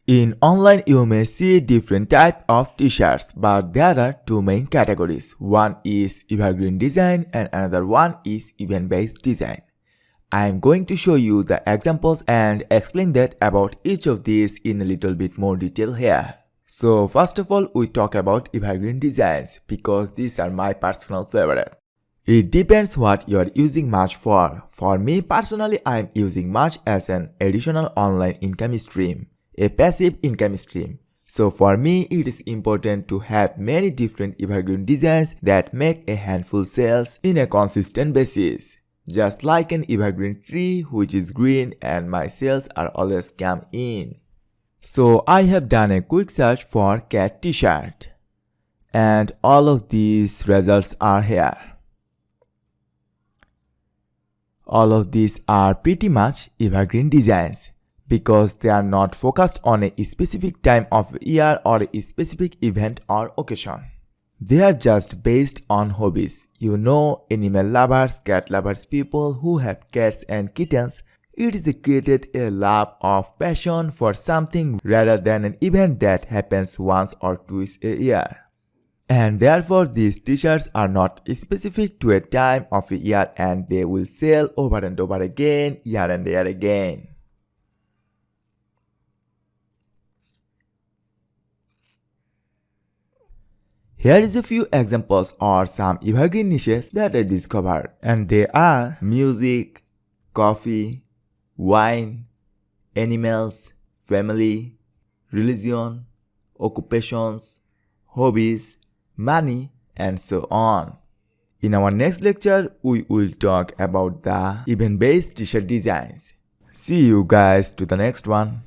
In online, you may see different type of t-shirts, but there are two main categories. One is evergreen design and another one is event-based design. I am going to show you the examples and explain that about each of these in a little bit more detail here. So first of all, we talk about evergreen designs because these are my personal favorite. It depends what you are using Merch for. For me personally, I am using Merch as an additional online income stream, a passive income stream. So for me, it is important to have many different evergreen designs that make a handful sales in a consistent basis. Just like an evergreen tree which is green and my sales are always come in. So I have done a quick search for cat t-shirt and all of these results are here. All of these are pretty much evergreen designs because they are not focused on a specific time of year or a specific event or occasion. They are just based on hobbies. You know, animal lovers, cat lovers, people who have cats and kittens. It is created a love of passion for something rather than an event that happens once or twice a year. And therefore these t-shirts are not specific to a time of a year and they will sell over and over again, year and year again. Here is a few examples or some evergreen niches that I discovered, and they are music, coffee, wine, animals, family, religion, occupations, hobbies, money, and so on. In our next lecture, we will talk about the event-based t-shirt designs. See you guys to the next one.